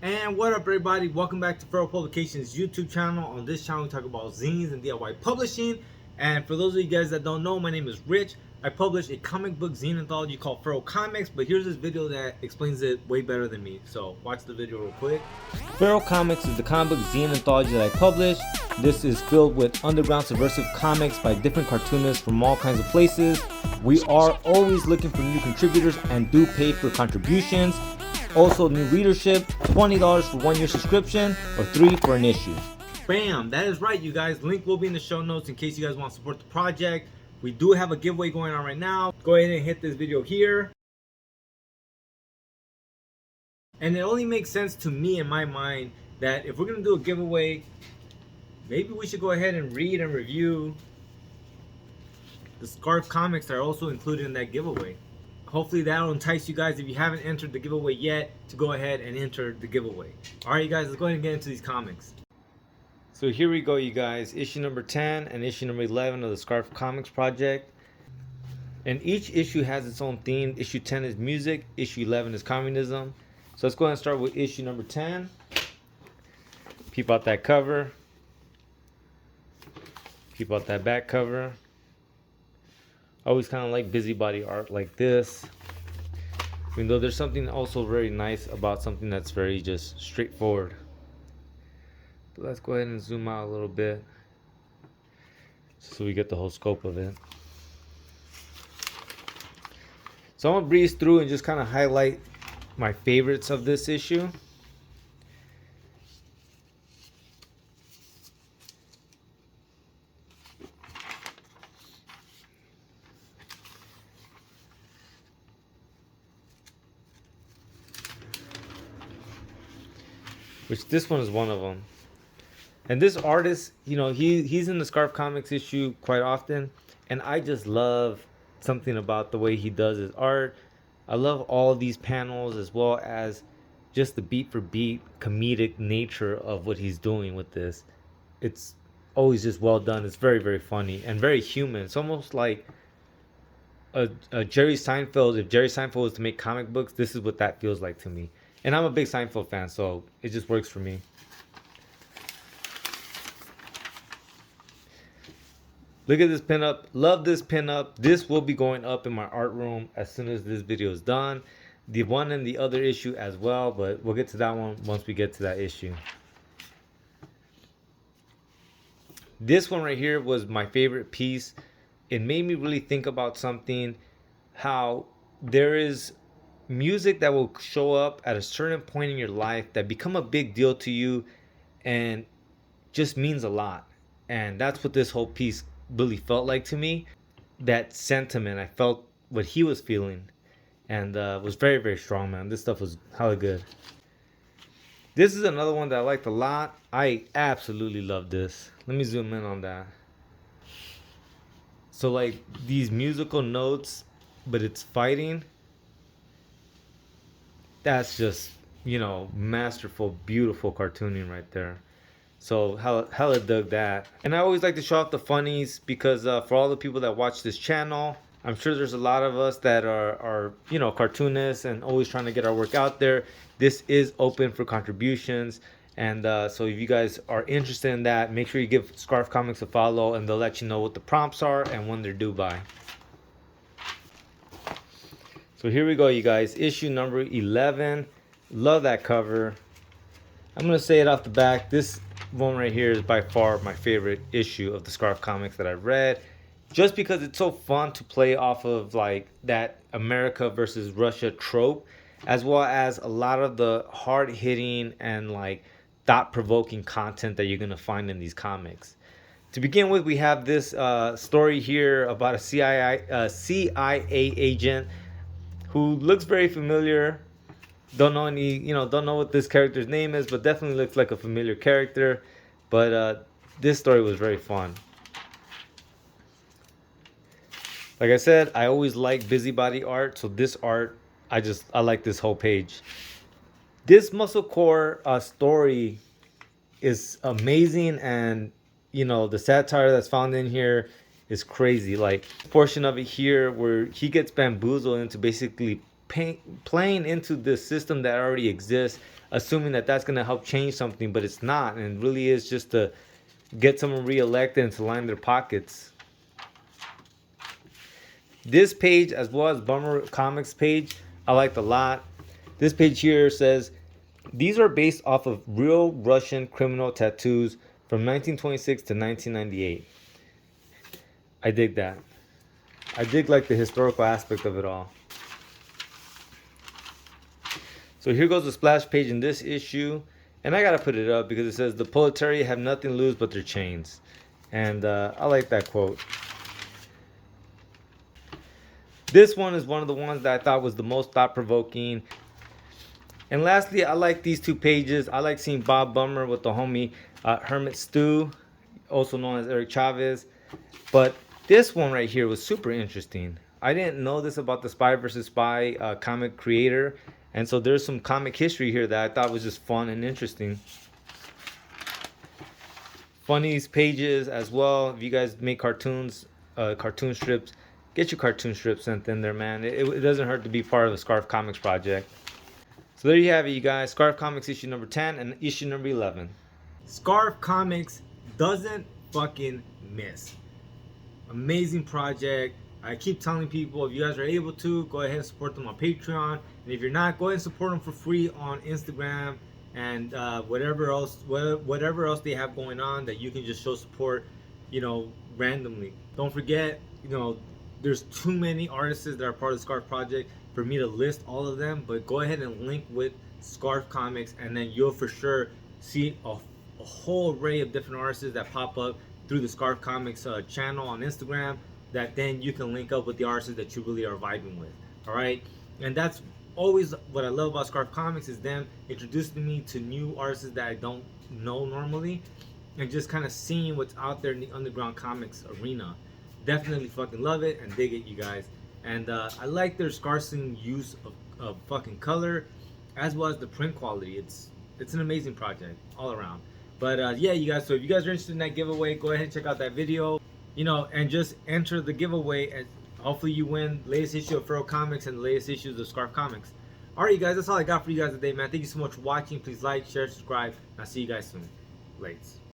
And what up, everybody? Welcome back to Feral Publications YouTube channel. On this channel, we talk about zines and DIY publishing. And for those of you guys that don't know, my name is Rich. I publish a comic book zine anthology called Feral Comics, but here's this video that explains it way better than me. So watch the video real quick. Feral Comics is the comic book zine anthology that I publish. This is filled with underground subversive comics by different cartoonists from all kinds of places. We are always looking for new contributors and do pay for contributions. Also, new readership, $20 for 1 year subscription or $3 for an issue. Bam, that is right, you guys. Link will be in the show notes in case you guys want to support the project. We do have a giveaway going on right now. Go ahead and hit this video here. And it only makes sense to me in my mind that if we're going to do a giveaway, maybe we should go ahead and read and review the Scarfff comics that are also included in that giveaway. Hopefully that'll entice you guys, if you haven't entered the giveaway yet, to go ahead and enter the giveaway. Alright, you guys, let's go ahead and get into these comics. So here we go, you guys. Issue number 10 and issue number 11 of the Scarfff Comics project. And each issue has its own theme. Issue 10 is music, issue 11 is communism. So let's go ahead and start with issue number 10. Peep out that cover. Peep out that back cover. I always kind of like busybody art like this, even though there's something also very nice about something that's very just straightforward. But let's go ahead and zoom out a little bit so we get the whole scope of it. So I'm gonna breeze through and just kind of highlight my favorites of this issue. Which this one is one of them. And this artist, you know, he's in the Scarfff Comics issue quite often, and I just love something about the way he does his art. I love all of these panels, as well as just the beat for beat comedic nature of what he's doing with this. It's always just well done. It's very, very funny and very human. It's almost like a Jerry Seinfeld. If Jerry Seinfeld was to make comic books, this is what that feels like to me. And I'm a big Seinfeld fan, so it just works for me. Look at this pinup. Love this pinup. This will be going up in my art room as soon as this video is done. The one and the other issue as well, but we'll get to that one once we get to that issue. This one right here was my favorite piece. It made me really think about something, how there is music that will show up at a certain point in your life that become a big deal to you and just means a lot. And that's what this whole piece really felt like to me. That sentiment, I felt what he was feeling, and was very, very strong, man. This stuff was hella good. This is another one that I liked a lot. I absolutely love this. Let me zoom in on that. So like these musical notes, but it's fighting. That's just, you know, masterful, beautiful cartooning right there. So hella dug that. And I always like to show off the funnies because for all the people that watch this channel, I'm sure there's a lot of us that are you know, cartoonists and always trying to get our work out there. This is open for contributions. And so if you guys are interested in that, make sure you give Scarfff Comics a follow, and they'll let you know what the prompts are and when they're due by. So here we go, you guys. Issue number 11. Love that cover. I'm going to say it off the back. This one right here is by far my favorite issue of the Scarfff Comics that I've read. Just because it's so fun to play off of like that America versus Russia trope, as well as a lot of the hard-hitting and like thought-provoking content that you're going to find in these comics. To begin with, we have this story here about a CIA agent who looks very familiar. Don't know what this character's name is, but definitely looks like a familiar character. But this story was very fun. Like I said, I always like busybody art, so this art, I like this whole page. This Muscle Core story is amazing, and you know, the satire that's found in here is crazy. Like, portion of it here where he gets bamboozled into basically playing into the system that already exists, assuming that that's going to help change something, but it's not, and it really is just to get someone reelected and to line their pockets. This page, as well as Bummer Comics page, I liked a lot. This page here says, these are based off of real Russian criminal tattoos from 1926 to 1998. I dig that. I dig like the historical aspect of it all. So here goes the splash page in this issue. And I gotta put it up because it says, the proletariat have nothing to lose but their chains. And I like that quote. This one is one of the ones that I thought was the most thought-provoking. And lastly, I like these two pages. I like seeing Bob Bummer with the homie Hermit Stu, also known as Eric Chavez. But this one right here was super interesting. I didn't know this about the Spy vs. Spy comic creator. And so there's some comic history here that I thought was just fun and interesting. Funny pages as well. If you guys make cartoons, cartoon strips, get your cartoon strips sent in there, man. It doesn't hurt to be part of the Scarfff Comics project. So there you have it, you guys. Scarfff Comics issue number 10 and issue number 11. Scarfff Comics doesn't fucking miss. Amazing project. I keep telling people, if you guys are able to, go ahead and support them on Patreon. And if you're not, go ahead and support them for free on Instagram and whatever else they have going on that you can just show support, you know, randomly. Don't forget, you know, there's too many artists that are part of the Scarfff project for me to list all of them, but go ahead and link with Scarfff Comics, and then you'll for sure see a whole array of different artists that pop up through the Scarfff Comics channel on Instagram, that then you can link up with the artists that you really are vibing with. All right, and that's always what I love about Scarfff Comics, is them introducing me to new artists that I don't know normally, and just kind of seeing what's out there in the underground comics arena. Definitely fucking love it and dig it, you guys. And I like their scarce use of fucking color, as well as the print quality. It's an amazing project all around. But yeah, you guys, so if you guys are interested in that giveaway, go ahead and check out that video, you know, and just enter the giveaway, and hopefully you win the latest issue of Furrow Comics and the latest issues of Scarfff Comics. Alright, you guys, that's all I got for you guys today, man. Thank you so much for watching. Please like, share, subscribe, and I'll see you guys soon. Lates.